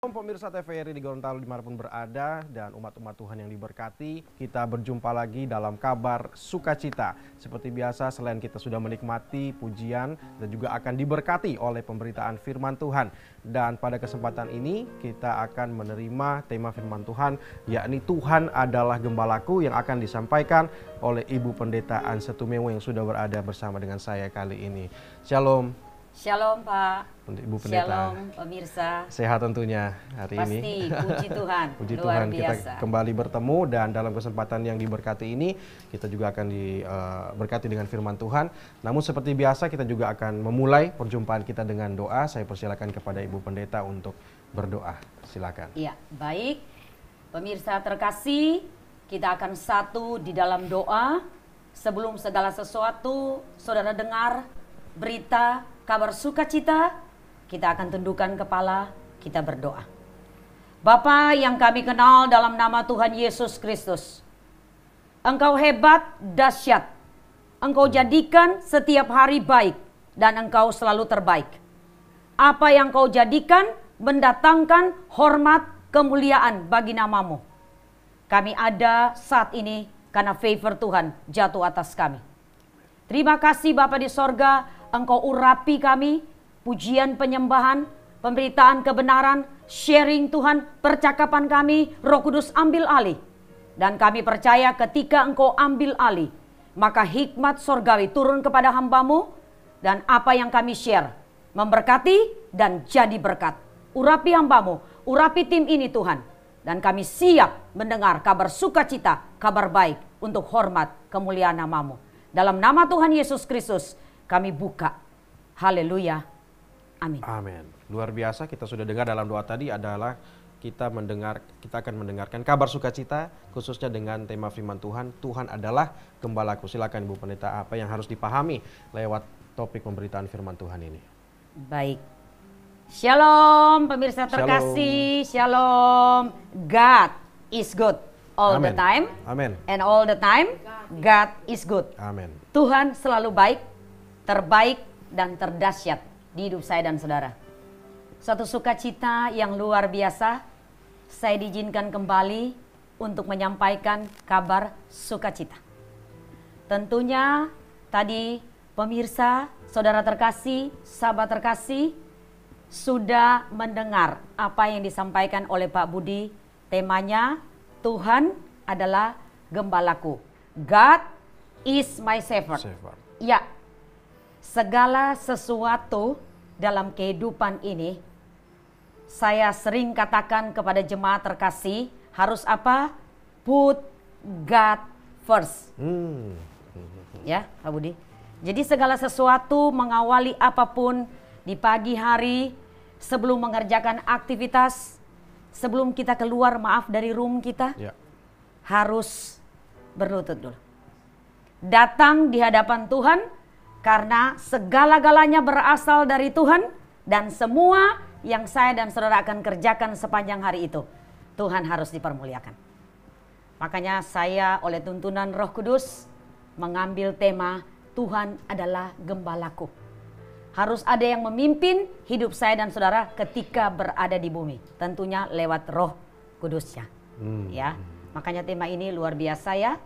Pemirsa TVRI di Gorontalo dimanapun berada dan umat-umat Tuhan yang diberkati, kita berjumpa lagi dalam kabar sukacita. Seperti biasa, selain kita sudah menikmati pujian dan juga akan diberkati oleh pemberitaan firman Tuhan. Dan pada kesempatan ini kita akan menerima tema firman Tuhan, yakni Tuhan adalah Gembalaku, yang akan disampaikan oleh Ibu Pendeta Anse Tumewu yang sudah berada bersama dengan saya kali ini. Shalom. Shalom Pak, Ibu Pendeta. Shalom pemirsa. Sehat tentunya hari ini. Pasti, puji Tuhan. Puji luar Tuhan, biasa. kita kembali bertemu dan dalam kesempatan yang diberkati ini kita juga akan diberkati dengan firman Tuhan. Namun seperti biasa kita juga akan memulai perjumpaan kita dengan doa. Saya persilakan kepada Ibu Pendeta untuk berdoa. Silakan. Iya, baik. Pemirsa terkasih, kita akan satu di dalam doa. Sebelum segala sesuatu, saudara dengar berita kabar sukacita, kita akan tundukkan kepala, kita berdoa. Bapa yang kami kenal dalam nama Tuhan Yesus Kristus, Engkau hebat, dahsyat. Engkau jadikan setiap hari baik dan Engkau selalu terbaik. Apa yang Kau jadikan mendatangkan hormat, kemuliaan bagi namamu. Kami ada saat ini karena favor Tuhan jatuh atas kami. Terima kasih Bapa di sorga, Engkau urapi kami, pujian penyembahan, pemberitaan kebenaran, sharing Tuhan, percakapan kami, Roh Kudus ambil alih. Dan kami percaya ketika Engkau ambil alih, maka hikmat sorgawi turun kepada hamba-Mu, dan apa yang kami share, memberkati dan jadi berkat. Urapi hamba-Mu, urapi tim ini Tuhan. Dan kami siap mendengar kabar sukacita, kabar baik untuk hormat kemuliaan nama-Mu. Dalam nama Tuhan Yesus Kristus, kami buka. Haleluya. Amin. Amin. Luar biasa, kita sudah dengar dalam doa tadi adalah kita akan mendengarkan kabar sukacita khususnya dengan tema firman Tuhan. Tuhan adalah Gembalaku. Silakan Ibu Pendeta, apa yang harus dipahami lewat topik pemberitaan firman Tuhan ini? Baik. Shalom pemirsa terkasih. Shalom. God is good all Amen. the time. Amin. And all the time God is good. Amin. Tuhan selalu baik, terbaik dan terdahsyat di hidup saya dan saudara. Suatu sukacita yang luar biasa, saya diizinkan kembali untuk menyampaikan kabar sukacita. Tentunya tadi pemirsa, saudara terkasih, sahabat terkasih sudah mendengar apa yang disampaikan oleh Pak Budi. Temanya Tuhan adalah Gembalaku. God is my shepherd. Ya, segala sesuatu dalam kehidupan ini, saya sering katakan kepada jemaat terkasih, harus apa? Put God first. Ya, Pak Budi. Jadi segala sesuatu mengawali apapun di pagi hari, sebelum mengerjakan aktivitas, sebelum kita keluar dari room kita, harus berlutut dulu. Datang di hadapan Tuhan, karena segala-galanya berasal dari Tuhan, dan semua yang saya dan saudara akan kerjakan sepanjang hari itu, Tuhan harus dipermuliakan. Makanya saya oleh tuntunan Roh Kudus mengambil tema Tuhan adalah Gembalaku. Harus ada yang memimpin hidup saya dan saudara ketika berada di bumi. Tentunya lewat Roh Kudusnya. Ya, makanya tema ini luar biasa ya.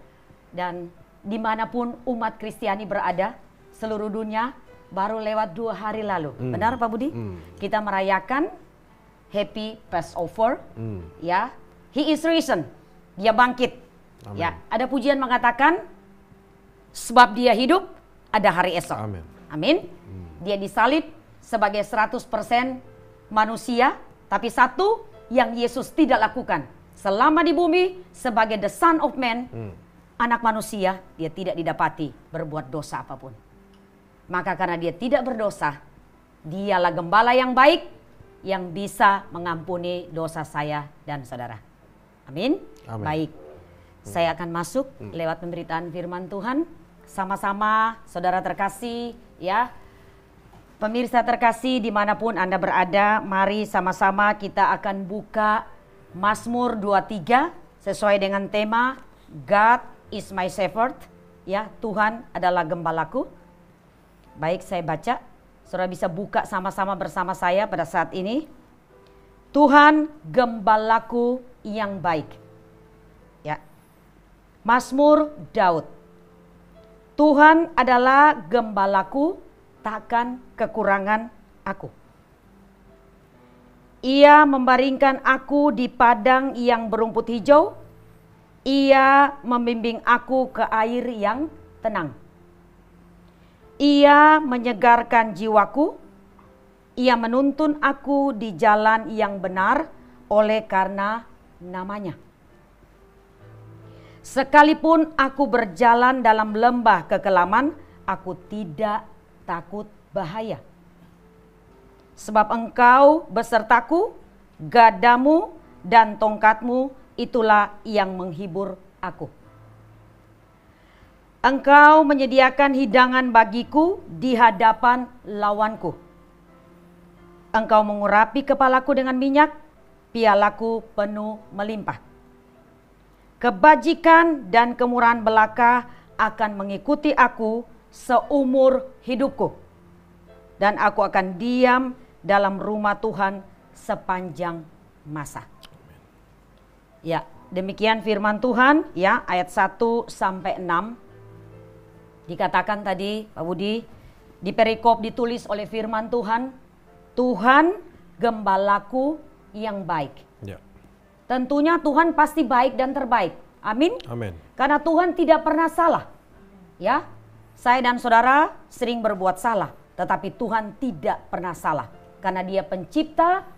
Dan dimanapun umat Kristiani berada, seluruh dunia, baru lewat 2 hari lalu. Benar Pak Budi? Kita merayakan Happy Passover. Ya, He is risen. Dia bangkit. Amen. Ya, ada pujian mengatakan sebab dia hidup, ada hari esok. Amin. Amin. Dia disalib sebagai 100% manusia, tapi satu yang Yesus tidak lakukan. Selama di bumi sebagai the Son of Man, anak manusia, dia tidak didapati berbuat dosa apapun. Maka karena dia tidak berdosa, dialah gembala yang baik yang bisa mengampuni dosa saya dan saudara. Amin. Amin. Baik. Saya akan masuk lewat pemberitaan firman Tuhan. Sama-sama saudara terkasih ya. Pemirsa terkasih dimanapun Anda berada, mari sama-sama kita akan buka Mazmur 23 sesuai dengan tema God is my shepherd. Ya, Tuhan adalah gembalaku. Baik, saya baca. Saudara bisa buka sama-sama bersama saya pada saat ini. Tuhan gembalaku yang baik. Ya. Mazmur Daud. Tuhan adalah gembalaku, takkan kekurangan aku. Ia membaringkan aku di padang yang berumput hijau. Ia membimbing aku ke air yang tenang. Ia menyegarkan jiwaku. Ia menuntun aku di jalan yang benar oleh karena namanya. Sekalipun aku berjalan dalam lembah kekelaman, aku tidak takut bahaya. Sebab Engkau besertaku, gadamu dan tongkatmu itulah yang menghibur aku. Engkau menyediakan hidangan bagiku di hadapan lawanku. Engkau mengurapi kepalaku dengan minyak, pialaku penuh melimpah. Kebajikan dan kemurahan belaka akan mengikuti aku seumur hidupku. Dan aku akan diam dalam rumah Tuhan sepanjang masa. Ya, demikian firman Tuhan ya, ayat 1 sampai 6. Dikatakan tadi Pak Budi, di perikop ditulis oleh firman Tuhan, Tuhan gembalaku yang baik. Ya. Tentunya Tuhan pasti baik dan terbaik. Amin. Amin. Karena Tuhan tidak pernah salah. Ya, saya dan saudara sering berbuat salah, tetapi Tuhan tidak pernah salah. Karena Dia pencipta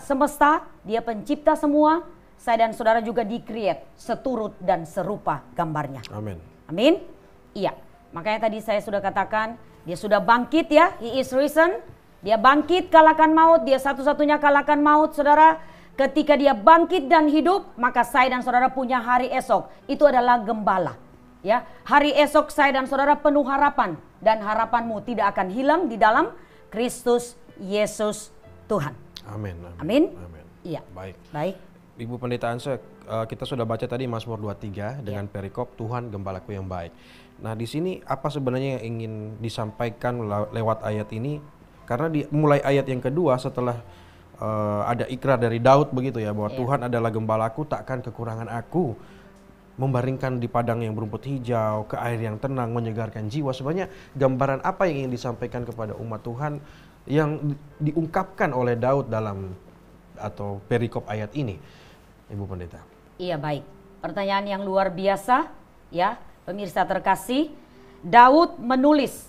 semesta, Dia pencipta semua. Saya dan saudara juga di-create seturut dan serupa gambarnya. Amin. Amin. Iya. Makanya tadi saya sudah katakan, Dia sudah bangkit ya. He is risen. Dia bangkit kalahkan maut. Dia satu-satunya kalahkan maut, saudara. Ketika Dia bangkit dan hidup, maka saya dan saudara punya hari esok. Itu adalah gembala. Ya, hari esok saya dan saudara penuh harapan. Dan harapanmu tidak akan hilang di dalam Kristus Yesus Tuhan. Amin. Amin. Amin. Iya. Baik. Baik. Ibu Pendeta Anse, kita sudah baca tadi Mazmur 23 dengan perikop Tuhan gembalaku yang baik. Nah, di sini apa sebenarnya yang ingin disampaikan lewat ayat ini? Karena di mulai ayat yang kedua setelah ada ikrar dari Daud begitu ya, bahwa Tuhan adalah gembalaku, takkan kekurangan aku. Membaringkan di padang yang berumput hijau, ke air yang tenang, menyegarkan jiwa. Sebenarnya gambaran apa yang ingin disampaikan kepada umat Tuhan yang diungkapkan oleh Daud dalam atau perikop ayat ini, Ibu Pendeta? Iya, baik. Pertanyaan yang luar biasa ya, pemirsa terkasih. Daud menulis.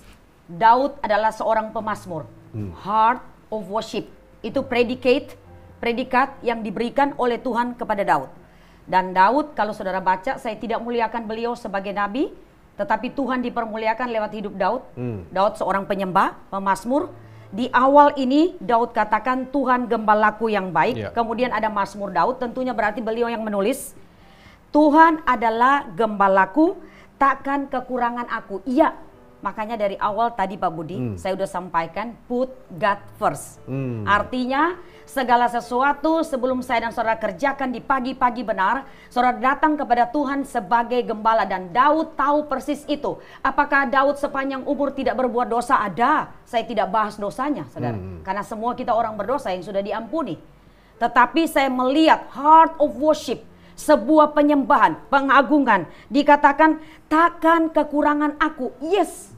Daud adalah seorang pemazmur. Heart of worship. Itu predikat yang diberikan oleh Tuhan kepada Daud. Dan Daud, kalau saudara baca, saya tidak muliakan beliau sebagai nabi, tetapi Tuhan dipermuliakan lewat hidup Daud. Daud seorang penyembah, pemazmur. Di awal ini Daud katakan Tuhan gembalaku yang baik. Kemudian ada Mazmur Daud, tentunya berarti beliau yang menulis. Tuhan adalah gembalaku, takkan kekurangan aku. Iya, makanya dari awal tadi Pak Budi, saya sudah sampaikan put God first. Artinya segala sesuatu sebelum saya dan saudara kerjakan di pagi-pagi benar, saudara datang kepada Tuhan sebagai gembala. Dan Daud tahu persis itu. Apakah Daud sepanjang umur tidak berbuat dosa? Ada. Saya tidak bahas dosanya, saudara. Karena semua kita orang berdosa yang sudah diampuni. Tetapi saya melihat heart of worship, sebuah penyembahan, pengagungan. Dikatakan takkan kekurangan aku. Yes.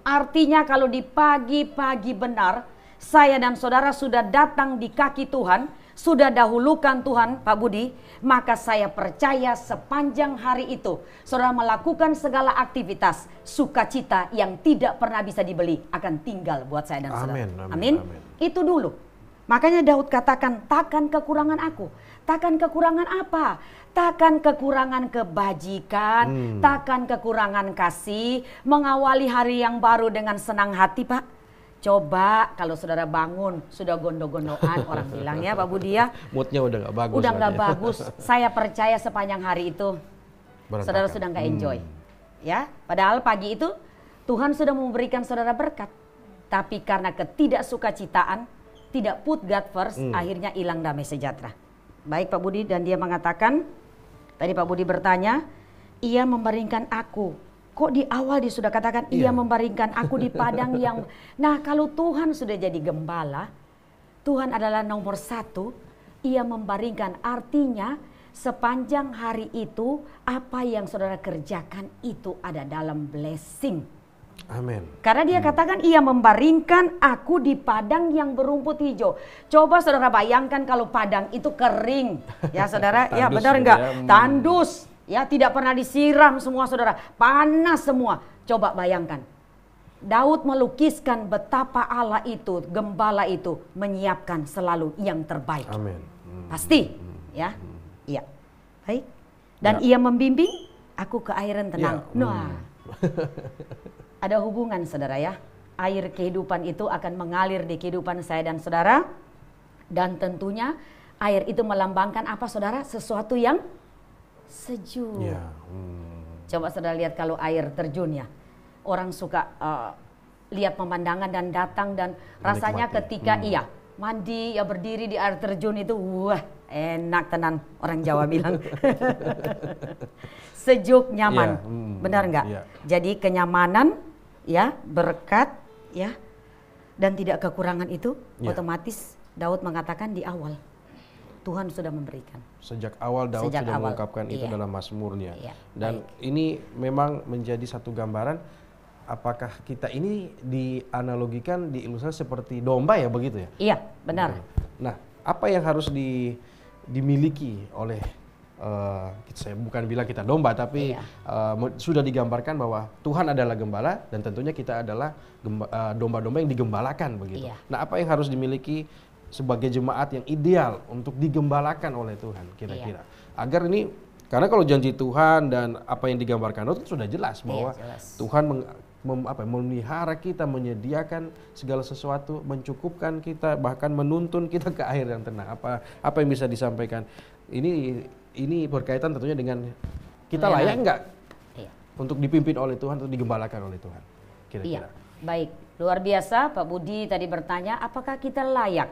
Artinya kalau di pagi-pagi benar, saya dan saudara sudah datang di kaki Tuhan, sudah dahulukan Tuhan, Pak Budi, maka saya percaya sepanjang hari itu, saudara melakukan segala aktivitas, sukacita yang tidak pernah bisa dibeli akan tinggal buat saya dan saudara. Amin. Itu dulu. Makanya Daud katakan, takkan kekurangan aku. Takkan kekurangan apa? Takkan kekurangan kebajikan, takkan kekurangan kasih, mengawali hari yang baru dengan senang hati, Pak. Coba kalau saudara bangun, sudah gondo-gondoan, orang bilang ya Pak Budi ya. Moodnya udah gak bagus. Udah gak bagus, saya percaya sepanjang hari itu, saudara sudah gak enjoy. Ya, padahal pagi itu Tuhan sudah memberikan saudara berkat. Tapi karena ketidaksukacitaan, tidak put God first, akhirnya hilang damai sejahtera. Baik Pak Budi, dan dia mengatakan, tadi Pak Budi bertanya, ia membaringkan aku. Kok di awal dia sudah katakan, ia membaringkan aku di padang yang... Nah kalau Tuhan sudah jadi gembala, Tuhan adalah nomor satu, ia membaringkan. Artinya sepanjang hari itu apa yang saudara kerjakan itu ada dalam blessing. Amin. Karena dia katakan ia membaringkan aku di padang yang berumput hijau. Coba saudara bayangkan kalau padang itu kering. Ya saudara, ya benar enggak? Tandus, ya tidak pernah disiram semua saudara. Panas semua. Coba bayangkan. Daud melukiskan betapa Allah itu, gembala itu menyiapkan selalu yang terbaik. Amin. Pasti, ya. Iya. Baik. Dan ia membimbing aku ke air yang tenang. Nah. Ada hubungan saudara ya. Air kehidupan itu akan mengalir di kehidupan saya dan saudara. Dan tentunya air itu melambangkan apa saudara? Sesuatu yang sejuk. Ya. Coba saudara lihat kalau air terjun ya. Orang suka lihat pemandangan dan datang dan rasanya ketika iya mandi ya berdiri di air terjun itu wah enak tenan orang Jawa bilang. Sejuk, nyaman. Benar enggak? Jadi kenyamanan ya, berkat ya, dan tidak kekurangan itu otomatis Daud mengatakan di awal Tuhan sudah memberikan. Sejak awal Daud sudah mengungkapkan itu dalam Mazmurnya. Dan ini memang menjadi satu gambaran apakah kita ini dianalogikan, diilustrasi seperti domba ya begitu ya? Iya, benar. Nah, apa yang harus dimiliki oleh saya bukan bilang kita domba, tapi sudah digambarkan bahwa Tuhan adalah gembala dan tentunya kita adalah domba-domba yang digembalakan begitu. Nah, apa yang harus dimiliki sebagai jemaat yang ideal untuk digembalakan oleh Tuhan kira-kira? Agar ini, karena kalau janji Tuhan dan apa yang digambarkan itu sudah jelas bahwa Tuhan memelihara kita, menyediakan segala sesuatu, mencukupkan kita, bahkan menuntun kita ke air yang tenang. Apa yang bisa disampaikan? Ini berkaitan tentunya dengan kita layak enggak untuk dipimpin oleh Tuhan, untuk digembalakan oleh Tuhan, kira-kira. Baik, luar biasa Pak Budi tadi bertanya, apakah kita layak?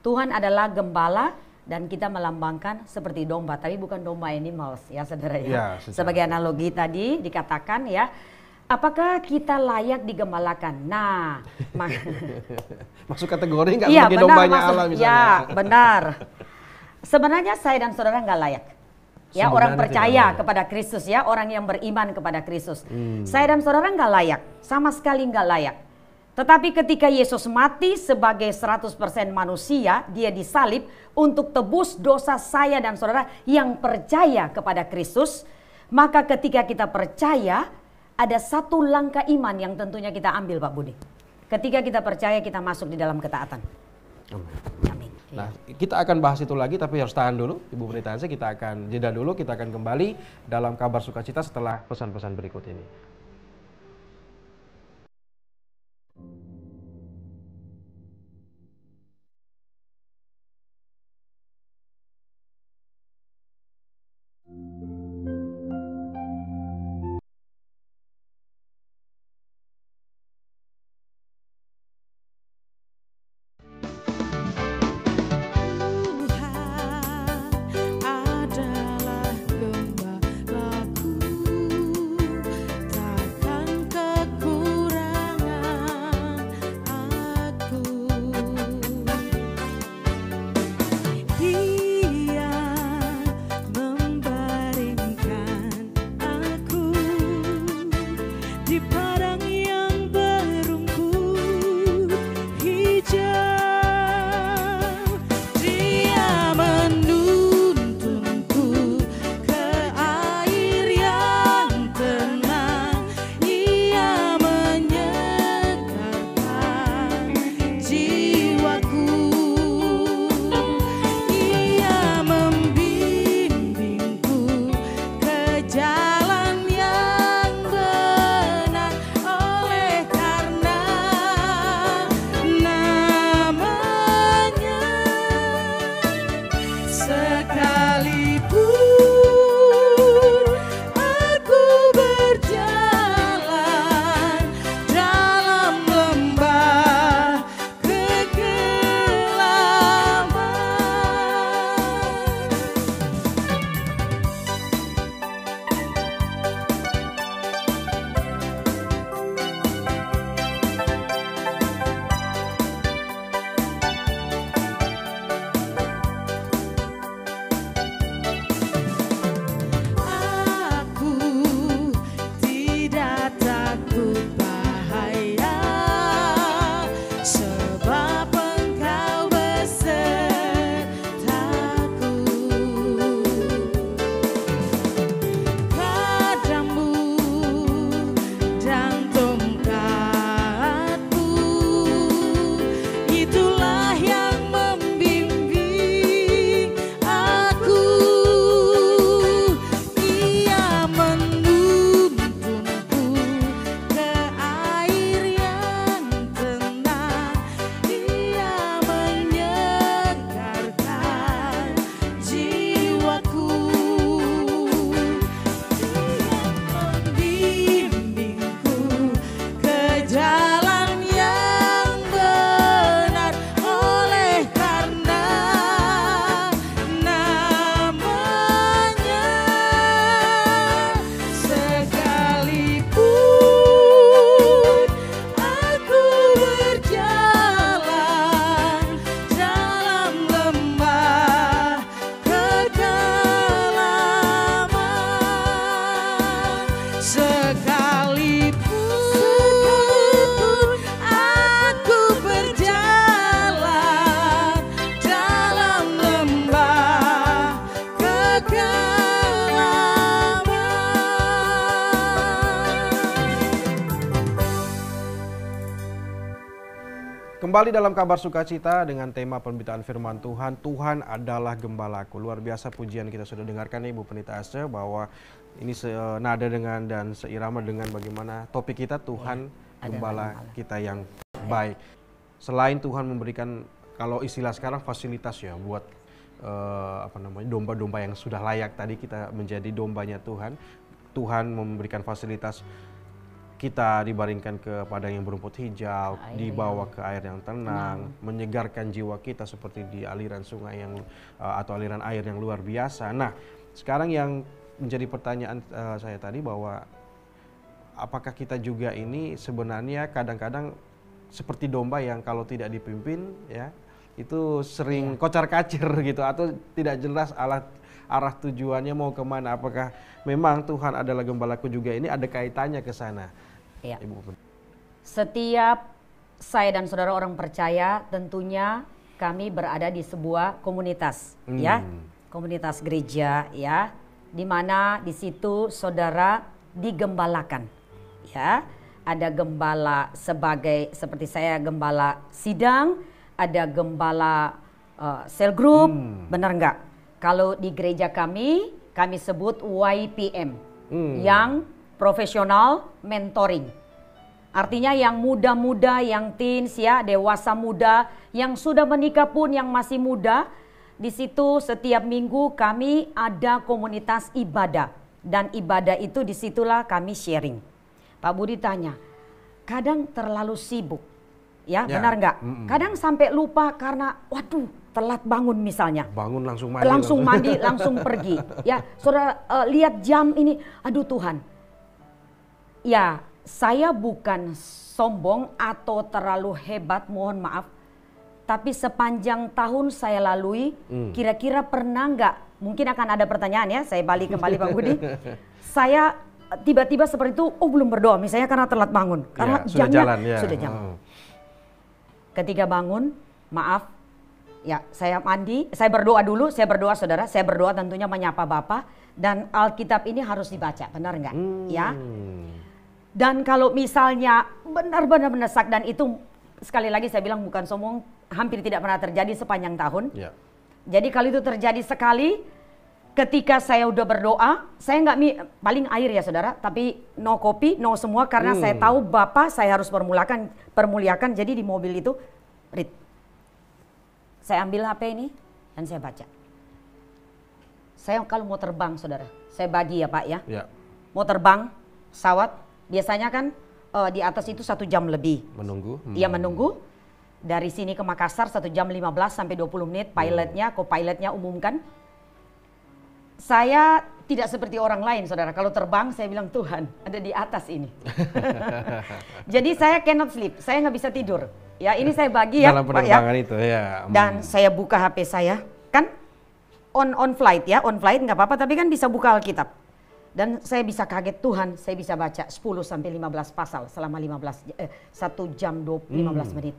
Tuhan adalah gembala dan kita melambangkan seperti domba, tapi bukan domba animals ya saudara ya. Sebagai analogi tadi dikatakan ya, apakah kita layak digembalakan? Nah, masuk kategori enggak sebagai dombanya Allah misalnya? Ya, benar. Sebenarnya saya dan saudara nggak layak. Ya, sebenarnya orang percaya kepada Kristus ya, orang yang beriman kepada Kristus. Saya dan saudara nggak layak, sama sekali nggak layak. Tetapi ketika Yesus mati sebagai 100% manusia, dia disalib untuk tebus dosa saya dan saudara yang percaya kepada Kristus. Maka ketika kita percaya, ada satu langkah iman yang tentunya kita ambil Pak Budi. Ketika kita percaya, kita masuk di dalam ketaatan. Amin. Nah, kita akan bahas itu lagi, tapi harus tahan dulu Ibu Pendeta Hanse. Kita akan jeda dulu, kita akan kembali dalam Kabar Sukacita setelah pesan-pesan berikut ini. Kembali dalam kabar sukacita dengan tema pemberitaan firman Tuhan, Tuhan adalah gembalaku. Luar biasa pujian kita sudah dengarkan Ibu Pendeta Esther bahwa ini senada dengan dan seirama dengan bagaimana topik kita, Tuhan gembala kita yang baik. Selain Tuhan memberikan, kalau istilah sekarang fasilitas ya buat domba-domba yang sudah layak, tadi kita menjadi dombanya Tuhan. Tuhan memberikan fasilitas, kita dibaringkan ke padang yang berumput hijau, dibawa ke air yang tenang, menyegarkan jiwa kita seperti di aliran sungai yang atau aliran air yang luar biasa. Nah, sekarang yang menjadi pertanyaan saya tadi bahwa apakah kita juga ini sebenarnya kadang-kadang seperti domba yang kalau tidak dipimpin ya itu sering kocar-kacir gitu, atau tidak jelas arah tujuannya mau kemana. Apakah memang Tuhan adalah gembalaku juga ini ada kaitannya ke sana? Ya. Setiap saya dan saudara orang percaya tentunya kami berada di sebuah komunitas, ya, komunitas gereja, ya, di mana di situ saudara digembalakan, ya. Ada gembala seperti saya gembala sidang, ada gembala cell group, benar nggak? Kalau di gereja kami sebut YPM, yang profesional mentoring. Artinya yang muda-muda, yang teens ya, dewasa muda, yang sudah menikah pun yang masih muda. Di situ setiap minggu kami ada komunitas ibadah. Dan ibadah itu disitulah kami sharing. Pak Budi tanya, kadang terlalu sibuk. Ya, benar nggak? Kadang sampai lupa karena waduh telat bangun misalnya. Bangun langsung mandi. Langsung mandi, langsung pergi. Ya, saudara lihat jam ini, aduh Tuhan. Ya, saya bukan sombong atau terlalu hebat, mohon maaf. Tapi sepanjang tahun saya lalui, kira-kira pernah nggak, mungkin akan ada pertanyaan ya, saya balik kembali Pak Budi. Saya tiba-tiba seperti itu, belum berdoa misalnya karena telat bangun. Karena ya, sudah jalan, ya. Sudah jalan. Ketika bangun, maaf, ya saya mandi, saya berdoa dulu, saya berdoa saudara, saya berdoa tentunya menyapa Bapak. Dan Alkitab ini harus dibaca, benar nggak? Ya. Dan kalau misalnya benar-benar mendesak, dan itu sekali lagi saya bilang bukan sombong, hampir tidak pernah terjadi sepanjang tahun. Ya. Jadi kalau itu terjadi sekali, ketika saya udah berdoa, saya nggak paling air ya saudara, tapi no kopi, no semua karena saya tahu Bapak saya harus permuliakan. Jadi di mobil itu, read. Saya ambil HP ini dan saya baca. Saya kalau mau terbang saudara, saya bagi ya Pak ya. Mau terbang, pesawat. Biasanya kan di atas itu 1 jam lebih. Menunggu? Iya menunggu. Dari sini ke Makassar 1 jam 15 sampai 20 menit. Pilotnya, co-pilotnya umumkan. Saya tidak seperti orang lain saudara. Kalau terbang saya bilang Tuhan ada di atas ini. Jadi saya cannot sleep. Saya nggak bisa tidur. Ya ini saya bagi ya dalam Pak penerbangan ya. Itu ya. Dan saya buka HP saya. Kan on flight ya. On flight nggak apa-apa tapi kan bisa buka Alkitab. Dan saya bisa kaget Tuhan, saya bisa baca 10 sampai 15 pasal selama 1 jam 15 menit.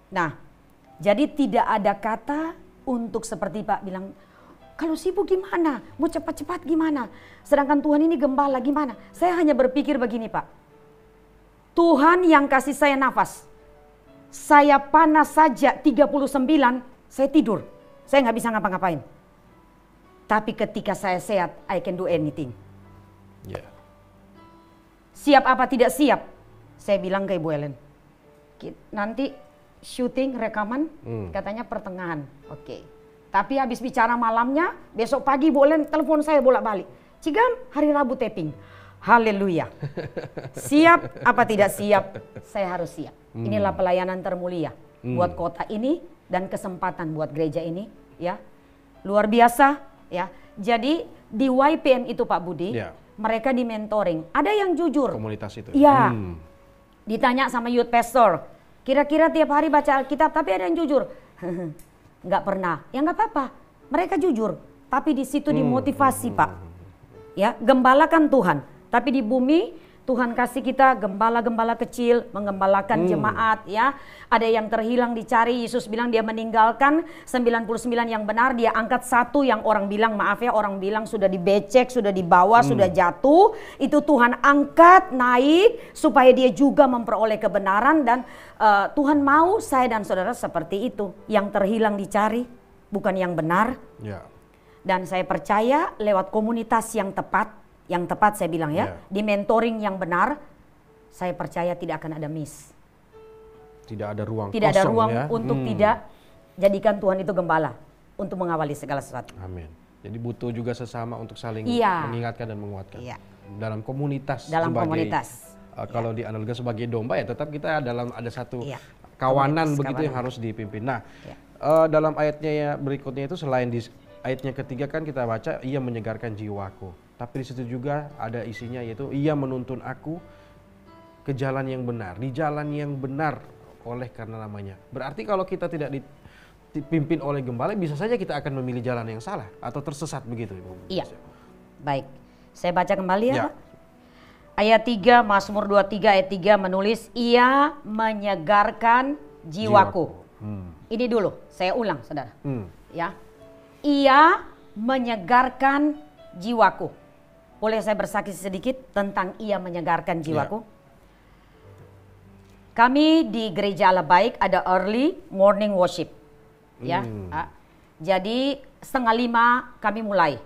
Nah, jadi tidak ada kata untuk seperti Pak bilang, kalau sibuk gimana? Mau cepat-cepat gimana? Sedangkan Tuhan ini gembala gimana? Saya hanya berpikir begini Pak, Tuhan yang kasih saya nafas, saya panas saja 39, saya tidur, saya nggak bisa ngapa-ngapain. Tapi ketika saya sehat, I can do anything. Yeah. Siap apa tidak siap? Saya bilang ke Ibu Ellen, nanti syuting rekaman katanya pertengahan. Oke. Tapi habis bicara malamnya, besok pagi Ibu Ellen telepon saya bolak-balik. Cigam, hari Rabu taping. Haleluya. Siap apa tidak siap? Saya harus siap. Inilah pelayanan termulia buat kota ini dan kesempatan buat gereja ini, ya. Luar biasa. Ya, jadi di YPM itu Pak Budi, mereka di mentoring. Ada yang jujur. Komunitas itu. Iya. Ditanya sama youth pastor, kira-kira tiap hari baca Alkitab, tapi ada yang jujur. Nggak pernah. Ya nggak apa-apa. Mereka jujur, tapi di situ dimotivasi Pak. Ya, gembalakan Tuhan. Tapi di bumi Tuhan kasih kita gembala-gembala kecil menggembalakan jemaat ya. Ada yang terhilang dicari, Yesus bilang dia meninggalkan 99 yang benar, dia angkat satu yang orang bilang, maaf ya, orang bilang sudah dibecek, sudah dibawa, sudah jatuh. Itu Tuhan angkat naik supaya dia juga memperoleh kebenaran, dan Tuhan mau saya dan saudara seperti itu, yang terhilang dicari, bukan yang benar. Ya. Dan saya percaya lewat komunitas yang tepat saya bilang ya, di mentoring yang benar, saya percaya tidak akan ada miss. Tidak ada ruang Tidak kosong ada ruang ya. untuk tidak jadikan Tuhan itu gembala untuk mengawali segala sesuatu. Amin. Jadi butuh juga sesama untuk saling Iya. mengingatkan dan menguatkan. Iya. Dalam komunitas. Dalam sebagai, komunitas. Kalau dianalogikan sebagai domba ya tetap kita ada satu Iya. kawanan Komunitas, begitu yang kawanan. harus dipimpin. Nah, Iya. dalam ayatnya ya berikutnya itu, selain di ayatnya ketiga kan kita baca ia menyegarkan jiwaku. Tapi di situ juga ada isinya, yaitu ia menuntun aku ke jalan yang benar, di jalan yang benar oleh karena namanya. Berarti kalau kita tidak dipimpin oleh gembala, bisa saja kita akan memilih jalan yang salah atau tersesat begitu, Ibu. Iya. Baik. Saya baca kembali ya, Ya. Pak. Ayat 3, Mazmur 23 ayat 3 menulis, ia menyegarkan jiwaku. Ini dulu, saya ulang saudara. Ya. Ia menyegarkan jiwaku. Boleh saya bersaksi sedikit tentang ia menyegarkan jiwaku? Kami di Gereja Allah Baik ada early morning worship. Ya. Jadi 4:30 kami mulai.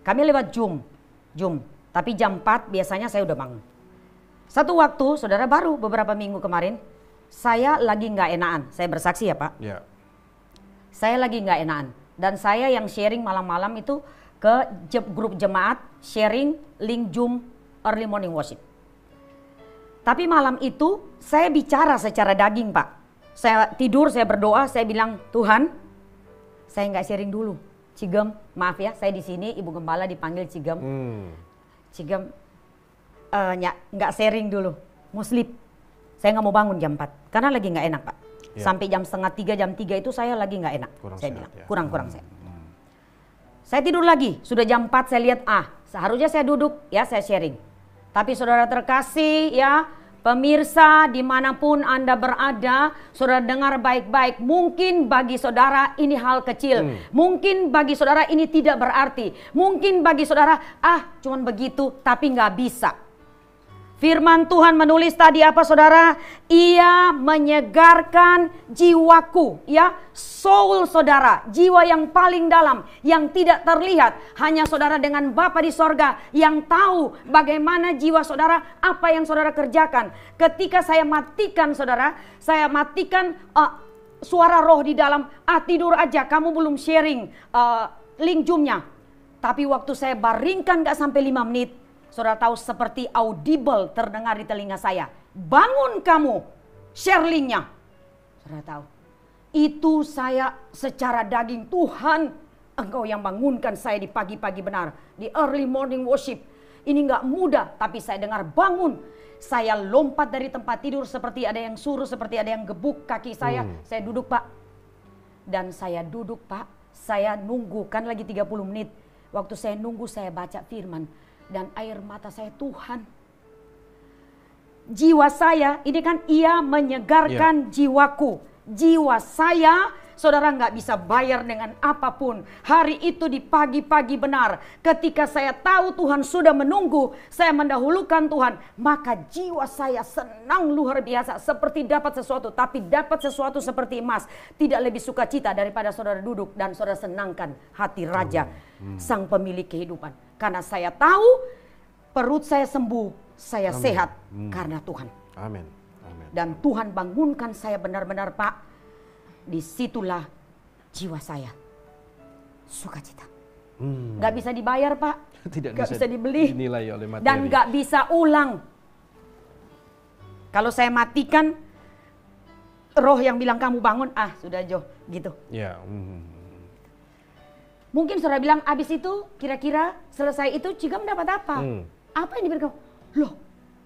Kami lewat Zoom. Tapi jam 4 biasanya saya udah bangun. Satu waktu, saudara, baru beberapa minggu kemarin, saya lagi nggak enakan. Saya bersaksi ya Pak. Ya. Saya lagi nggak enakan. Dan saya yang sharing malam-malam itu ke grup jemaat, sharing link Zoom early morning worship. Tapi malam itu saya bicara secara daging Pak. Saya tidur, saya berdoa, saya bilang, Tuhan, saya nggak sharing dulu. Cigem, maaf ya, saya di sini Ibu Gembala dipanggil Cigem. Cigem, nggak sharing dulu, mau sleep. Saya nggak mau bangun jam 4, karena lagi nggak enak Pak. Ya. Sampai jam 2:30, jam 3 itu saya lagi nggak enak. Kurang saya sehat, bilang, ya. kurang sehat. Saya tidur lagi, sudah jam 4 saya lihat, seharusnya saya duduk, ya saya sharing. Tapi saudara terkasih ya, pemirsa dimanapun Anda berada, saudara dengar baik-baik. Mungkin bagi saudara ini hal kecil, mungkin bagi saudara ini tidak berarti. Mungkin bagi saudara, cuman begitu, tapi nggak bisa. Firman Tuhan menulis tadi apa saudara? Ia menyegarkan jiwaku, ya, soul saudara, jiwa yang paling dalam, yang tidak terlihat. Hanya saudara dengan Bapa di sorga yang tahu bagaimana jiwa saudara, apa yang saudara kerjakan. Ketika saya matikan saudara, saya matikan suara roh di dalam, tidur aja, kamu belum sharing link Zoom-nya. Tapi waktu saya baringkan gak sampai 5 menit, saudara tahu seperti audible terdengar di telinga saya. Bangun kamu, share linknya. Saudara tahu, itu saya secara daging, Tuhan, Engkau yang bangunkan saya di pagi-pagi benar. Di early morning worship. Ini gak mudah, tapi saya dengar bangun. Saya lompat dari tempat tidur seperti ada yang suruh, seperti ada yang gebuk kaki saya. Saya duduk Pak. Dan saya duduk Pak, saya nunggu, kan lagi 30 menit. Waktu saya nunggu, saya baca firman. Dan air mata saya, Tuhan, jiwa saya, ini kan ia menyegarkan jiwaku. Jiwa saya, saudara nggak bisa bayar dengan apapun. Hari itu di pagi-pagi benar, ketika saya tahu Tuhan sudah menunggu, saya mendahulukan Tuhan, maka jiwa saya senang luar biasa, seperti dapat sesuatu. Tapi dapat sesuatu seperti emas, tidak lebih sukacita daripada saudara duduk dan saudara senangkan hati Raja, Sang Pemilik kehidupan. Karena saya tahu perut saya sembuh, saya sehat karena Tuhan. Amin. Amin. Dan Tuhan bangunkan saya benar-benar Pak. Disitulah jiwa saya sukacita. Gak bisa dibayar Pak. Tidak gak bisa dibeli. Dinilai oleh materi. Dan gak bisa ulang. Kalau saya matikan, roh yang bilang kamu bangun, sudah Jo, gitu. Ya. Mungkin saudara bilang, abis itu kira-kira selesai itu Cigam dapat apa? Apa yang diberikan? Loh,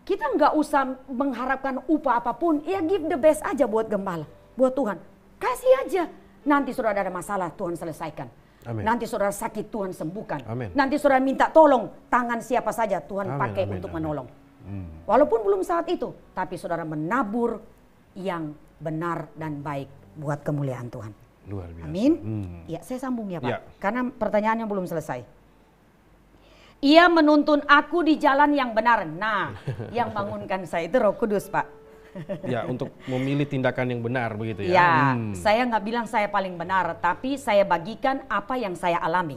kita nggak usah mengharapkan upah apapun. Ya give the best aja buat gembala, buat Tuhan. Kasih aja. Nanti saudara ada masalah, Tuhan selesaikan. Amin. Nanti saudara sakit, Tuhan sembuhkan. Amin. Nanti saudara minta tolong, tangan siapa saja Tuhan pakai untuk menolong. Walaupun belum saat itu, tapi saudara menabur yang benar dan baik buat kemuliaan Tuhan. Luar biasa. Amin. Ya, saya sambung ya Pak, Ya. karena pertanyaannya belum selesai. Ia menuntun aku di jalan yang benar. Nah, yang bangunkan saya itu Roh Kudus Pak. Ya, untuk memilih tindakan yang benar begitu ya. Ya, saya nggak bilang saya paling benar, tapi saya bagikan apa yang saya alami.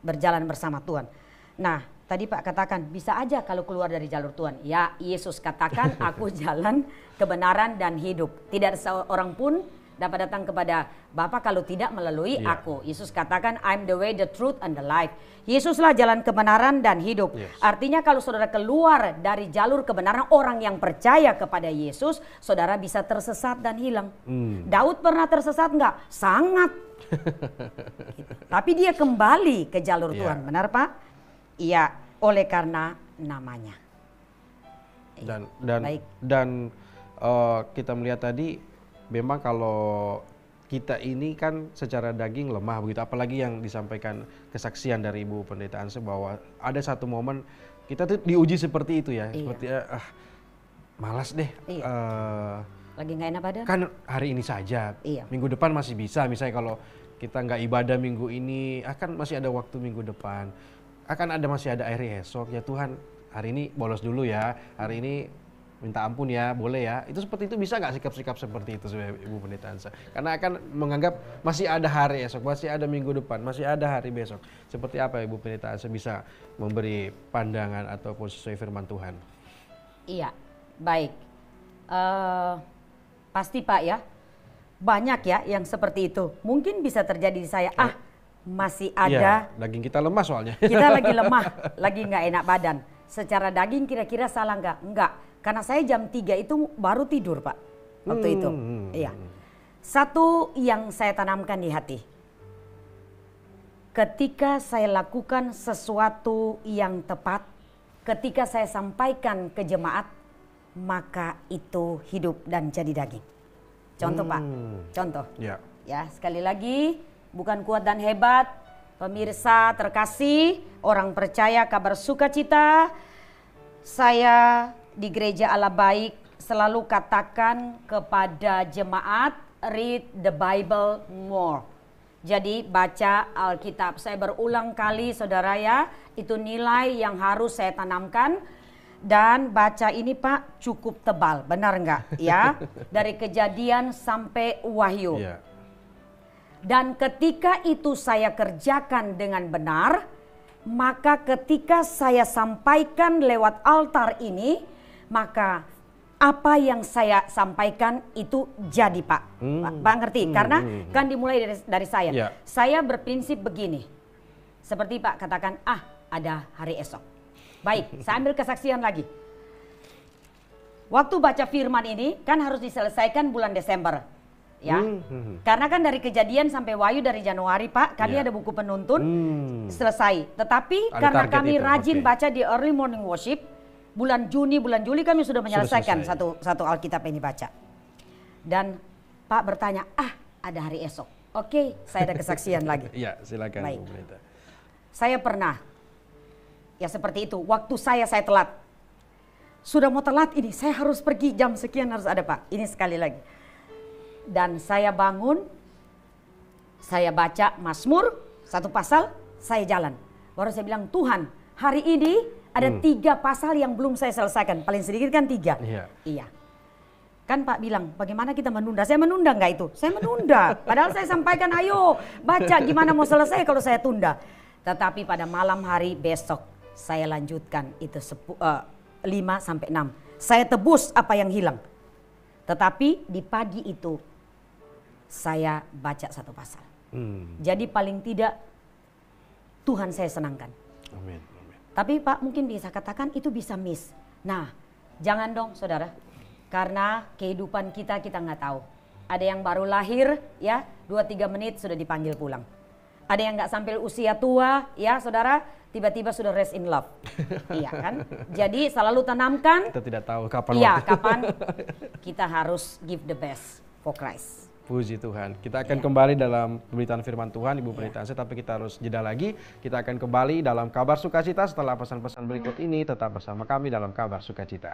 Berjalan bersama Tuhan. Nah, tadi Pak katakan, bisa aja kalau keluar dari jalur Tuhan. Ya, Yesus katakan, aku jalan, kebenaran, dan hidup. Tidak seorang pun dapat datang kepada Bapa kalau tidak melalui aku. Yesus katakan, I'm the way, the truth, and the life. Yesuslah jalan kebenaran dan hidup. Artinya kalau saudara keluar dari jalur kebenaran, orang yang percaya kepada Yesus, saudara bisa tersesat dan hilang. Daud pernah tersesat enggak? Sangat. Gitu. Tapi dia kembali ke jalur Tuhan. Benar Pak? Iya, oleh karena namanya. Dan kita melihat tadi memang kalau kita ini kan secara daging lemah begitu, apalagi yang disampaikan kesaksian dari Ibu Pendeta Anse bahwa ada satu momen kita tuh diuji seperti itu ya, seperti malas deh, lagi nggak enak badan. kan hari ini saja, minggu depan masih bisa, misalnya kalau kita nggak ibadah minggu ini, akan masih ada waktu minggu depan, masih ada hari esok, ya Tuhan hari ini bolos dulu ya, hari ini minta ampun ya, boleh ya. Itu seperti itu, bisa nggak sikap-sikap seperti itu Ibu Pendeta Ansa? Karena akan menganggap masih ada hari esok, masih ada minggu depan, masih ada hari besok. Seperti apa Ibu Pendeta Ansa bisa memberi pandangan ataupun sesuai firman Tuhan? Iya, baik. Pasti Pak ya, banyak ya yang seperti itu. Mungkin bisa terjadi di saya, masih ada. Ya, daging kita lemah soalnya. Kita lagi lemah, lagi nggak enak badan. Secara daging kira-kira salah nggak? Enggak. Karena saya jam 3 itu baru tidur Pak, waktu itu. Iya. Satu yang saya tanamkan di hati. Ketika saya lakukan sesuatu yang tepat, ketika saya sampaikan ke jemaat, maka itu hidup dan jadi daging. Contoh Pak, contoh. Ya, sekali lagi, bukan kuat dan hebat, pemirsa terkasih, orang percaya kabar sukacita, saya di Gereja Allah Baik selalu katakan kepada jemaat, read the Bible more. Jadi baca Alkitab. Saya berulang kali saudara ya, itu nilai yang harus saya tanamkan. Dan baca ini Pak cukup tebal, benar enggak ya? Dari Kejadian sampai Wahyu. Dan ketika itu saya kerjakan dengan benar, maka ketika saya sampaikan lewat altar ini, maka apa yang saya sampaikan itu jadi Pak. Pak ngerti? Karena kan dimulai dari saya. Saya berprinsip begini. Seperti Pak katakan, ada hari esok. Baik, saya ambil kesaksian lagi. Waktu baca firman ini kan harus diselesaikan bulan Desember. Ya, karena kan dari Kejadian sampai Wahyu dari Januari Pak, kami ada buku penuntun selesai. Tetapi ada karena kami rajin baca di early morning worship, bulan Juni, bulan Juli kami sudah menyelesaikan satu Alkitab ini baca. Dan Pak bertanya, ada hari esok. Oke, saya ada kesaksian lagi. Iya, silakan Bu Pendeta. Saya pernah, ya seperti itu, waktu saya telat. Sudah mau telat ini, saya harus pergi jam sekian harus ada Pak. Ini sekali lagi. Dan saya bangun, saya baca Mazmur, satu pasal, saya jalan. Baru saya bilang, Tuhan hari ini ada 3 pasal yang belum saya selesaikan. Paling sedikit kan 3. Iya. Kan Pak bilang, bagaimana kita menunda? Saya menunda nggak itu? Saya menunda. Padahal saya sampaikan, ayo baca gimana mau selesai kalau saya tunda. Tetapi pada malam hari besok, saya lanjutkan itu 5 sampai 6. Saya tebus apa yang hilang. Tetapi di pagi itu, saya baca 1 pasal. Jadi paling tidak, Tuhan saya senangkan. Amin. Tapi Pak mungkin bisa katakan itu bisa miss. Nah, jangan dong saudara. Karena kehidupan kita nggak tahu. Ada yang baru lahir ya, 2-3 menit sudah dipanggil pulang. Ada yang nggak sampai usia tua ya saudara, tiba-tiba sudah rest in love. Iya kan? Jadi selalu tanamkan. Kita tidak tahu kapan Iya, kapan kita harus give the best for Christ. Puji Tuhan. Kita akan kembali dalam pemberitaan firman Tuhan, Ibu Pendeta Anse, tapi kita harus jeda lagi. Kita akan kembali dalam Kabar Sukacita setelah pesan-pesan berikut ini. Tetap bersama kami dalam Kabar Sukacita.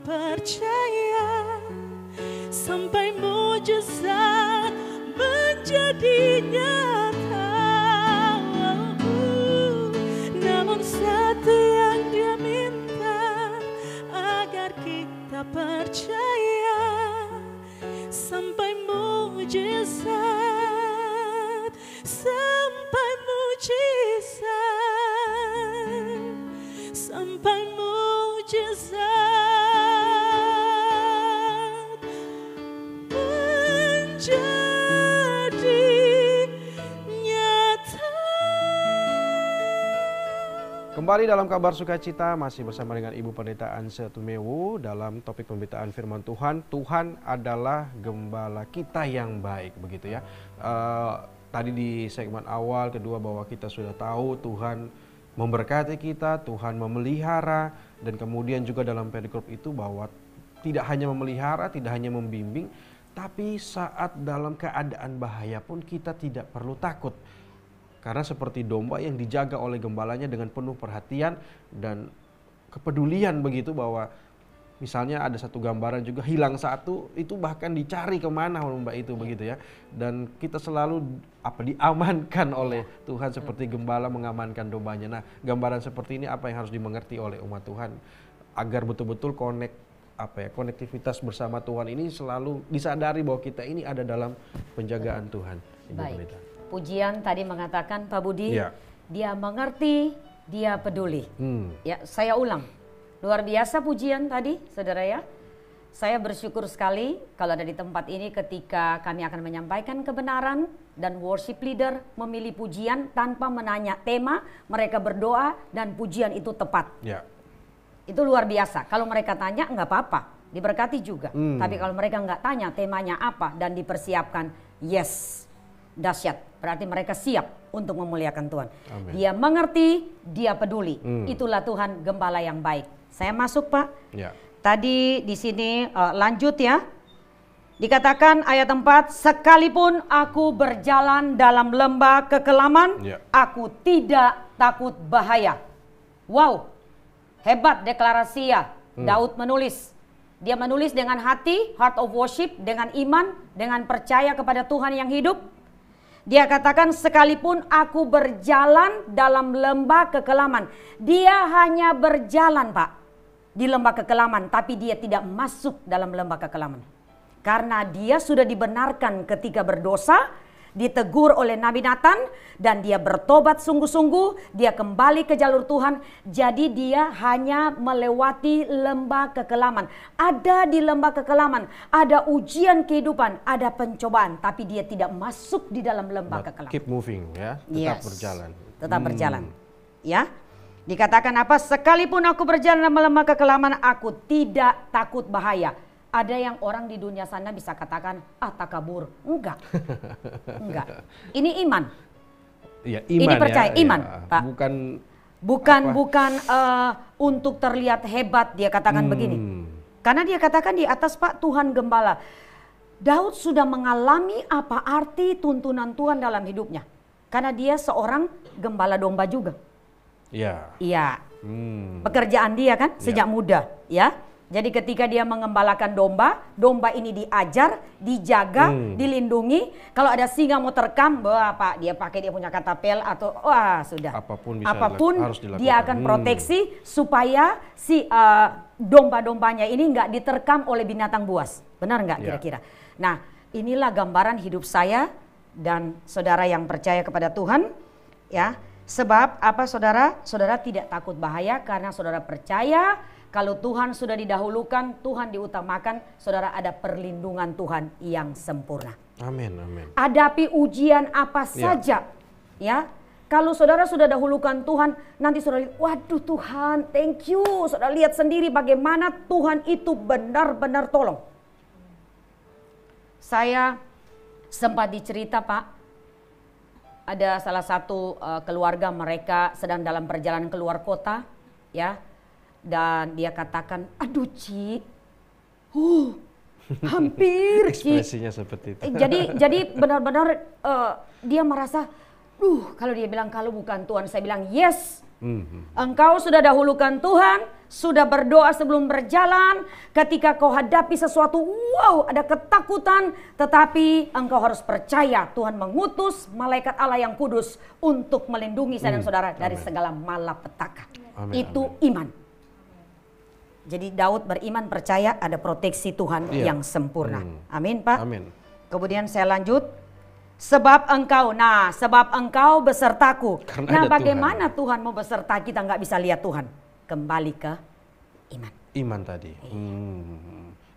percaya sampai mujizat menjadi nyata. Namun satu yang Dia minta, agar kita percaya sampai mujizat Kembali dalam kabar sukacita masih bersama dengan Ibu Pendeta Anse Tumewu dalam topik pemberitaan firman Tuhan. Tuhan adalah gembala kita yang baik, begitu ya. Tadi di segmen awal kedua bahwa kita sudah tahu Tuhan memberkati kita, Tuhan memelihara, dan kemudian juga dalam perikop itu bahwa tidak hanya memelihara, tidak hanya membimbing, tapi saat dalam keadaan bahaya pun kita tidak perlu takut. Karena seperti domba yang dijaga oleh gembalanya dengan penuh perhatian dan kepedulian begitu, bahwa misalnya ada satu gambaran juga hilang satu, itu bahkan dicari kemana domba itu begitu ya. Dan kita selalu diamankan oleh Tuhan seperti gembala mengamankan dombanya. Nah, gambaran seperti ini apa yang harus dimengerti oleh umat Tuhan agar betul-betul konektivitas bersama Tuhan ini selalu disadari bahwa kita ini ada dalam penjagaan Tuhan. Ibu Pendeta. Pujian tadi mengatakan Pak Budi, Ya. dia mengerti, dia peduli. Ya, saya ulang. Luar biasa pujian tadi, saudara ya. Saya bersyukur sekali kalau ada di tempat ini ketika kami akan menyampaikan kebenaran dan worship leader memilih pujian tanpa menanya tema, mereka berdoa dan pujian itu tepat. Ya. Itu luar biasa. Kalau mereka tanya nggak apa-apa, diberkati juga. Tapi kalau mereka nggak tanya temanya apa dan dipersiapkan, yes, dahsyat. Berarti mereka siap untuk memuliakan Tuhan. Amin. Dia mengerti, dia peduli. Itulah Tuhan gembala yang baik. Saya masuk Pak. Ya. Tadi di sini lanjut ya. Dikatakan ayat 4, sekalipun aku berjalan dalam lembah kekelaman, Ya. aku tidak takut bahaya. Wow, hebat deklarasi ya. Daud menulis. Dia menulis dengan hati, heart of worship, dengan iman, dengan percaya kepada Tuhan yang hidup. Dia katakan sekalipun aku berjalan dalam lembah kekelaman. Dia hanya berjalan Pak di lembah kekelaman, tapi dia tidak masuk dalam lembah kekelaman. Karena dia sudah dibenarkan ketika berdosa, ditegur oleh Nabi Nathan, dan dia bertobat sungguh-sungguh, dia kembali ke jalur Tuhan. Jadi dia hanya melewati lembah kekelaman. Ada di lembah kekelaman, ada ujian kehidupan, ada pencobaan, tapi dia tidak masuk di dalam lembah kekelaman. Keep moving ya, tetap Yes, berjalan. Tetap berjalan. Ya. Dikatakan apa? Sekalipun aku berjalan dalam lembah kekelaman, aku tidak takut bahaya. Ada yang orang di dunia sana bisa katakan, takabur. Enggak. Enggak. Ini iman. Iya, Ini percaya, iman, ya. Pak. Bukan untuk terlihat hebat dia katakan begini. Karena dia katakan di atas Pak, Tuhan gembala. Daud sudah mengalami apa arti tuntunan Tuhan dalam hidupnya. Karena dia seorang gembala domba juga. Iya. Iya. Pekerjaan dia kan sejak muda, ya. Jadi ketika dia mengembalakan domba, domba ini diajar, dijaga, dilindungi. Kalau ada singa mau terkam, Pak, dia pakai dia punya katapel atau sudah. Apapun harus dilakukan. Dia akan proteksi supaya si domba-dombanya ini nggak diterkam oleh binatang buas. Benar nggak kira-kira? Nah, inilah gambaran hidup saya dan saudara yang percaya kepada Tuhan, ya. Sebab apa saudara? Saudara tidak takut bahaya karena saudara percaya kalau Tuhan sudah didahulukan, Tuhan diutamakan, saudara ada perlindungan Tuhan yang sempurna. Amin, amin. Hadapi ujian apa saja, ya. Kalau saudara sudah dahulukan Tuhan, nanti saudara lihat, waduh Tuhan, thank you. Saudara lihat sendiri bagaimana Tuhan itu benar-benar tolong. Saya sempat dicerita Pak, ada salah satu keluarga mereka sedang dalam perjalanan keluar kota, ya. Dan dia katakan, aduh Ci, hampir Ci. Ekspresinya seperti itu. Jadi benar-benar dia merasa, kalau dia bilang kalau bukan Tuhan, saya bilang yes. Engkau sudah dahulukan Tuhan, sudah berdoa sebelum berjalan. Ketika kau hadapi sesuatu, ada ketakutan, tetapi engkau harus percaya Tuhan mengutus malaikat Allah yang kudus untuk melindungi saya dan saudara dari segala malapetaka. Itu iman. Jadi Daud beriman percaya ada proteksi Tuhan yang sempurna. Amin Pak. Amin. Kemudian saya lanjut. Sebab engkau besertaku. Karena bagaimana Tuhan mau beserta kita nggak bisa lihat Tuhan? Kembali ke iman. Iman tadi.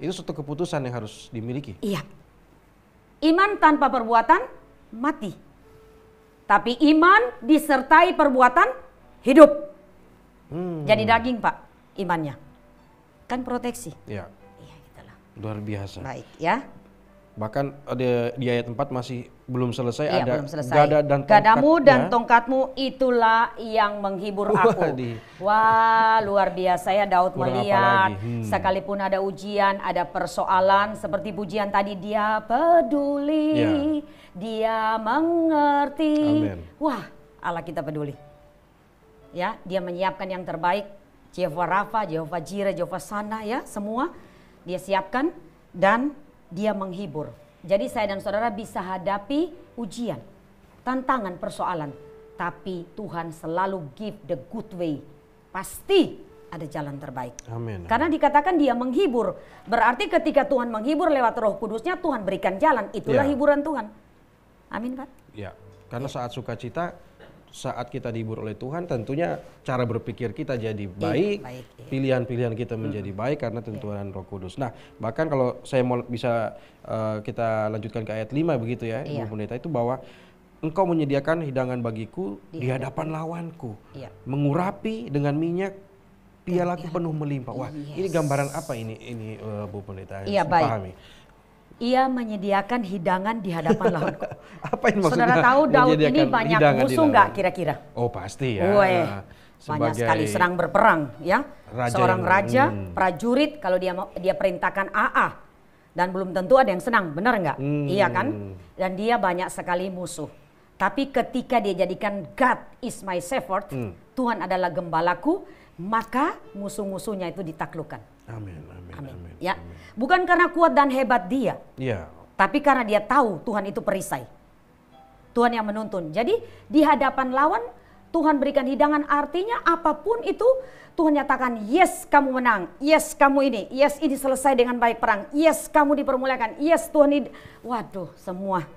Itu suatu keputusan yang harus dimiliki. Iya. Iman tanpa perbuatan mati. Tapi iman disertai perbuatan hidup. Jadi daging Pak imannya. Kan proteksi. Ya, Iya gitulah. luar biasa. Baik ya. Bahkan ada di ayat 4 masih belum selesai, Iya, ada belum selesai. gada dan Gadamu dan tongkatnya. tongkatmu itulah yang menghibur aku. Wah, luar biasa ya Daud Kurang apa melihat. lagi? Sekalipun ada ujian, ada persoalan seperti pujian tadi, dia peduli, dia mengerti. Amin. Wah, Allah kita peduli. Ya, dia menyiapkan yang terbaik. Jehovah Rafa, Jehovah Jireh, Jehovah Sana ya, semua dia siapkan dan dia menghibur. Jadi saya dan saudara bisa hadapi ujian, tantangan, persoalan. Tapi Tuhan selalu give the good way. Pasti ada jalan terbaik. Amin. Karena dikatakan dia menghibur. Berarti ketika Tuhan menghibur lewat Roh Kudusnya, Tuhan berikan jalan. Itulah Ya. hiburan Tuhan. Amin Pak. Ya, karena saat sukacita, saat kita dihibur oleh Tuhan, tentunya cara berpikir kita jadi baik, baik, iya. pilihan-pilihan kita menjadi baik karena tentuan Roh Kudus. Nah, bahkan kalau saya mau bisa kita lanjutkan ke ayat 5 begitu ya, Iya. Ibu Pendeta, itu bahwa Engkau menyediakan hidangan bagiku di hadapan lawanku, Iya. mengurapi dengan minyak pialaku penuh melimpah. Wah, ini gambaran apa ini Bu Pendeta? Iya, Saya baik. pahami. Ia menyediakan hidangan di hadapan lawanku. Apa ini maksudnya? Saudara tahu Daud ini menyediakan banyak hidangan di musuh lawan? nggak kira-kira? Oh pasti ya. Weh, Nah, banyak sebagai sekali serang berperang ya. raja Seorang yang- raja, prajurit kalau dia perintahkan AA dan belum tentu ada yang senang, benar nggak? Iya kan? Dan dia banyak sekali musuh. Tapi ketika dia jadikan God is my shepherd, Tuhan adalah gembalaku, maka musuh-musuhnya itu ditaklukkan. Amin, amin, Amin. amin. Ya, bukan karena kuat dan hebat dia, Iya. tapi karena dia tahu Tuhan itu perisai. Tuhan yang menuntun. Jadi di hadapan lawan Tuhan berikan hidangan, artinya apapun itu Tuhan nyatakan yes kamu menang, yes kamu ini, yes ini selesai dengan baik perang, yes kamu dipermuliakan, yes Tuhan ini. Waduh, semua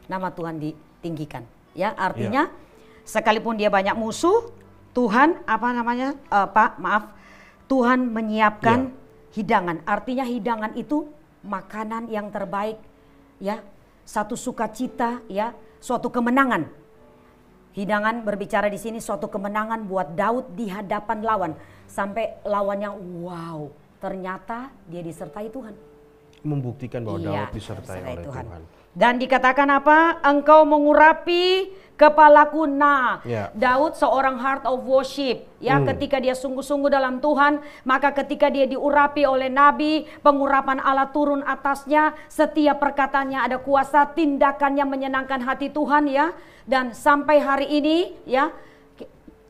nama Tuhan ditinggikan. Ya, artinya sekalipun dia banyak musuh, Tuhan Tuhan menyiapkan hidangan. Artinya hidangan itu makanan yang terbaik, ya, satu sukacita, ya, suatu kemenangan. Hidangan berbicara di sini suatu kemenangan buat Daud di hadapan lawan, sampai lawannya wow, ternyata dia disertai Tuhan. Membuktikan bahwa Iya, Daud disertai oleh Tuhan. Dan dikatakan apa? Engkau mengurapi kepalaku. Nah, Ya. Daud seorang heart of worship. Ya, ketika dia sungguh-sungguh dalam Tuhan, maka ketika dia diurapi oleh Nabi, pengurapan Allah turun atasnya. Setiap perkataannya ada kuasa, tindakannya menyenangkan hati Tuhan ya. Dan sampai hari ini ya,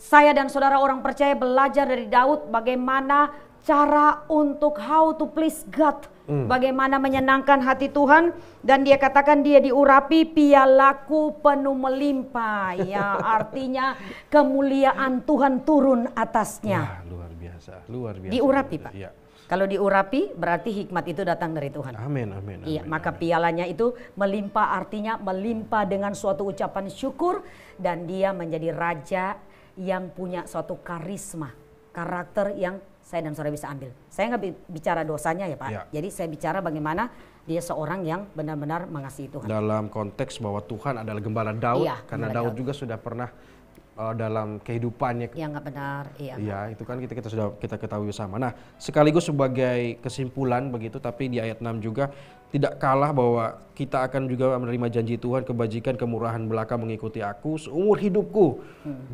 saya dan saudara orang percaya belajar dari Daud bagaimana cara untuk how to please God. Bagaimana menyenangkan hati Tuhan, dan dia katakan dia diurapi pialaku penuh melimpah. Ya, artinya kemuliaan Tuhan turun atasnya. Wah, luar biasa, luar biasa. Diurapi, Pak. Iya. Kalau diurapi berarti hikmat itu datang dari Tuhan. Amin, amin, Iya, amin, maka amin. pialanya itu melimpah, artinya melimpah dengan suatu ucapan syukur, dan dia menjadi raja yang punya suatu karisma, karakter yang saya dan saudara bisa ambil. Saya nggak bicara dosanya ya Pak. Ya. Jadi saya bicara bagaimana dia seorang yang benar-benar mengasihi Tuhan. Dalam konteks bahwa Tuhan adalah gembala Daud, Iya, karena gembala Daud juga sudah pernah dalam kehidupannya. Yang nggak benar, iya. Iya, itu kan kita sudah kita ketahui bersama. Nah, sekaligus sebagai kesimpulan begitu, tapi di ayat 6 juga tidak kalah bahwa kita akan juga menerima janji Tuhan, kebajikan, kemurahan belaka mengikuti aku seumur hidupku,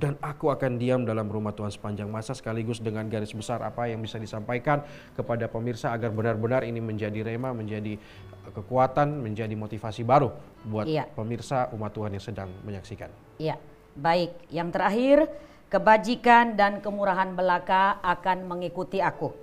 dan aku akan diam dalam rumah Tuhan sepanjang masa. Sekaligus dengan garis besar apa yang bisa disampaikan kepada pemirsa agar benar-benar ini menjadi rema, menjadi kekuatan, menjadi motivasi baru buat Iya. pemirsa umat Tuhan yang sedang menyaksikan. Iya. Baik, yang terakhir, kebajikan dan kemurahan belaka akan mengikuti aku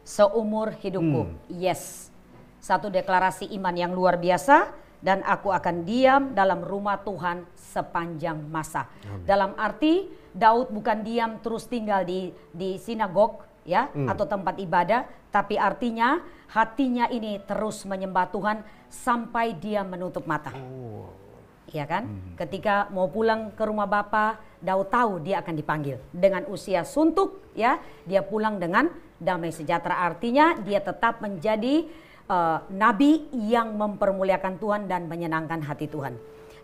seumur hidupku. Yes, satu deklarasi iman yang luar biasa, dan aku akan diam dalam rumah Tuhan sepanjang masa. Dalam arti Daud bukan diam terus tinggal di sinagog ya, atau tempat ibadah, tapi artinya hatinya ini terus menyembah Tuhan sampai dia menutup mata. Ya kan? Ketika mau pulang ke rumah Bapa, Daud tahu dia akan dipanggil. Dengan usia suntuk ya, dia pulang dengan damai sejahtera. Artinya dia tetap menjadi nabi yang mempermuliakan Tuhan dan menyenangkan hati Tuhan.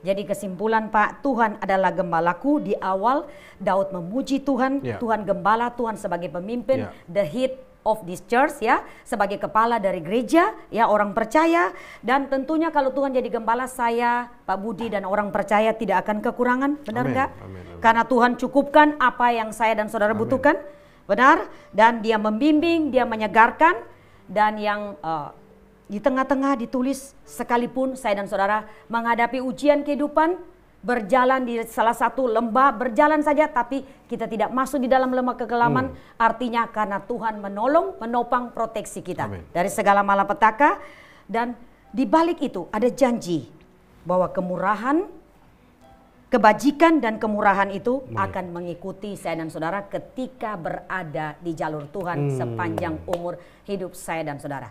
Jadi kesimpulan Pak, Tuhan adalah gembalaku. Di awal Daud memuji Tuhan, Tuhan gembala, Tuhan sebagai pemimpin, the head of this church ya, sebagai kepala dari gereja ya, orang percaya. Dan tentunya kalau Tuhan jadi gembala, saya, Pak Budi dan orang percaya tidak akan kekurangan, benar enggak? Karena Tuhan cukupkan apa yang saya dan saudara butuhkan, benar. Dan Dia membimbing, Dia menyegarkan. Dan yang di tengah-tengah ditulis, sekalipun saya dan saudara menghadapi ujian kehidupan, berjalan di salah satu lembah, berjalan saja tapi kita tidak masuk di dalam lembah kekelaman, artinya karena Tuhan menolong, menopang, proteksi kita dari segala malapetaka. Dan di balik itu ada janji bahwa kemurahan, kebajikan dan kemurahan itu akan mengikuti saya dan saudara ketika berada di jalur Tuhan sepanjang umur hidup saya dan saudara.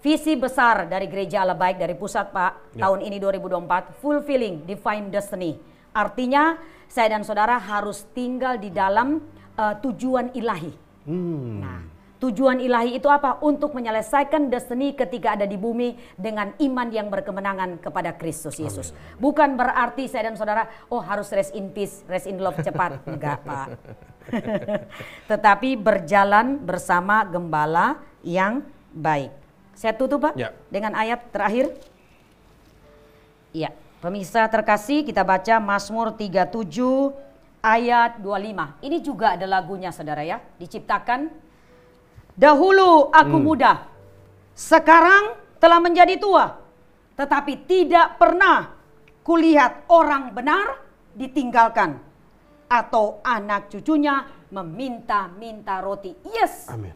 Visi besar dari Gereja Allah Baik dari pusat Pak, tahun ini 2024, fulfilling divine destiny. Artinya saya dan saudara harus tinggal di dalam tujuan ilahi. Nah, tujuan ilahi itu apa? Untuk menyelesaikan destiny ketika ada di bumi dengan iman yang berkemenangan kepada Kristus Yesus. Bukan berarti saya dan saudara, oh harus rest in peace, rest in love cepat. Enggak Pak. Tetapi berjalan bersama gembala yang baik. Saya tutup Pak dengan ayat terakhir. Ya, pemirsa terkasih, kita baca Mazmur 37 ayat 25. Ini juga ada lagunya saudara ya, diciptakan. Dahulu aku muda, sekarang telah menjadi tua, tetapi tidak pernah kulihat orang benar ditinggalkan atau anak cucunya meminta-minta roti. Yes. Amin.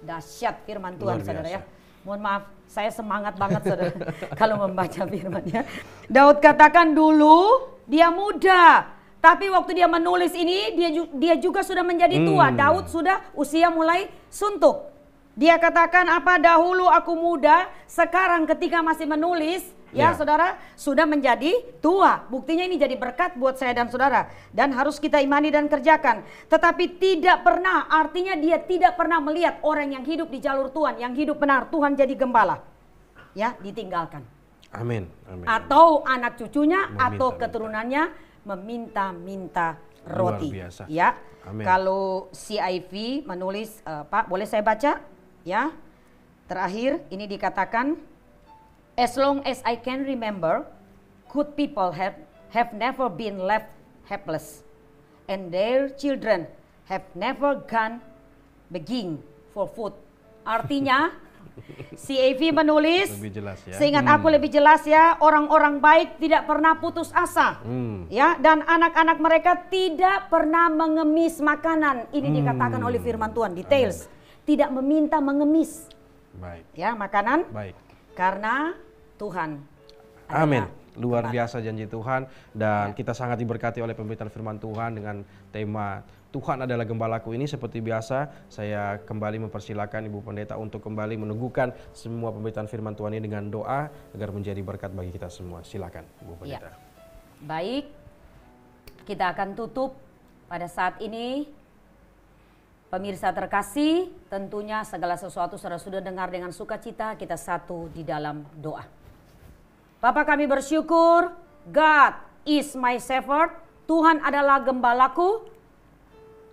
Dahsyat firman Tuhan saudara ya. Mohon maaf, saya semangat banget saudara kalau membaca firman-Nya. Daud katakan dulu dia muda, tapi waktu dia menulis ini dia juga sudah menjadi tua. Daud sudah usia mulai suntuk. Dia katakan apa, dahulu aku muda, sekarang ketika masih menulis ya saudara sudah menjadi tua. Buktinya ini jadi berkat buat saya dan saudara dan harus kita imani dan kerjakan. Tetapi tidak pernah, artinya dia tidak pernah melihat orang yang hidup di jalur Tuhan, yang hidup benar, Tuhan jadi gembala ya, ditinggalkan. Amin. Amin. Atau anak cucunya atau keturunannya meminta-minta roti. Luar biasa. Ya. Amin. Kalau CIV menulis Pak, boleh saya baca ya. Terakhir ini dikatakan, as long as I can remember, good people have never been left helpless, and their children have never gone begging for food. Artinya, CAV menulis, lebih jelas ya. Seingat aku lebih jelas ya, orang-orang baik tidak pernah putus asa, ya, dan anak-anak mereka tidak pernah mengemis makanan. Ini dikatakan oleh firman Tuhan, details, tidak meminta mengemis, ya makanan, karena Tuhan. Amin. Luar biasa janji Tuhan, dan kita sangat diberkati oleh pemberitaan firman Tuhan dengan tema Tuhan adalah gembalaku ini. Seperti biasa saya kembali mempersilakan Ibu Pendeta untuk kembali meneguhkan semua pemberitaan firman Tuhan ini dengan doa agar menjadi berkat bagi kita semua. Silakan Ibu Pendeta. Ya. Baik, kita akan tutup pada saat ini. Pemirsa terkasih, tentunya segala sesuatu sudah dengar dengan sukacita, kita satu di dalam doa. Bapa kami bersyukur, God is my shepherd, Tuhan adalah gembalaku.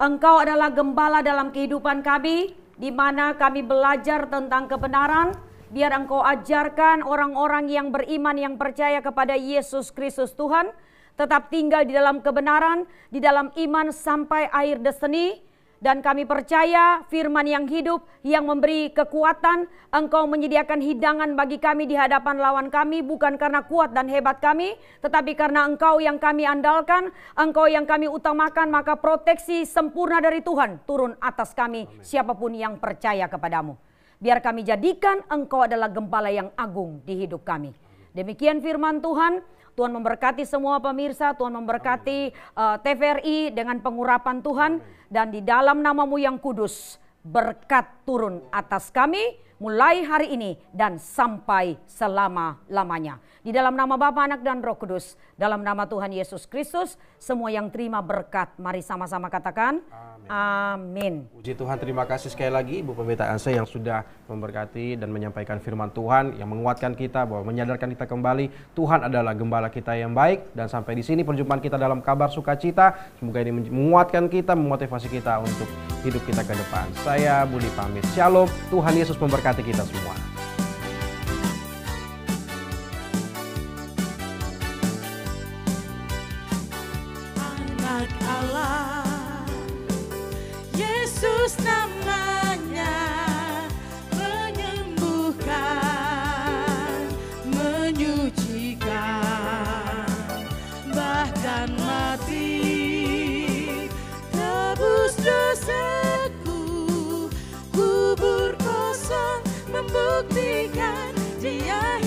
Engkau adalah gembala dalam kehidupan kami, di mana kami belajar tentang kebenaran. Biar Engkau ajarkan orang-orang yang beriman, yang percaya kepada Yesus Kristus Tuhan, tetap tinggal di dalam kebenaran, di dalam iman sampai akhir destiny. Dan kami percaya firman yang hidup, yang memberi kekuatan. Engkau menyediakan hidangan bagi kami di hadapan lawan kami, bukan karena kuat dan hebat kami, tetapi karena Engkau yang kami andalkan, Engkau yang kami utamakan. Maka proteksi sempurna dari Tuhan turun atas kami. Amin. Siapapun yang percaya kepadamu. Biar kami jadikan Engkau adalah gembala yang agung di hidup kami. Demikian firman Tuhan. Tuhan memberkati semua pemirsa, Tuhan memberkati TVRI dengan pengurapan Tuhan. Dan di dalam namamu yang kudus, berkat Tuhan turun atas kami mulai hari ini dan sampai selama-lamanya. Di dalam nama Bapa, Anak, dan Roh Kudus, dalam nama Tuhan Yesus Kristus, semua yang terima berkat, mari sama-sama katakan amin. Puji Tuhan, terima kasih sekali lagi Ibu Pendeta Anse yang sudah memberkati dan menyampaikan firman Tuhan yang menguatkan kita, bahwa menyadarkan kita kembali Tuhan adalah gembala kita yang baik. Dan sampai di sini perjumpaan kita dalam Kabar Sukacita. Semoga ini menguatkan kita, memotivasi kita untuk hidup kita ke depan. Saya Budi pamit. Shalom, Tuhan Yesus memberkati kita semua. Anak Allah, Yesus namanya, menyembuhkan, menyucikan, bahkan mati, tebus dosaku, kubur kosong membuktikan Dia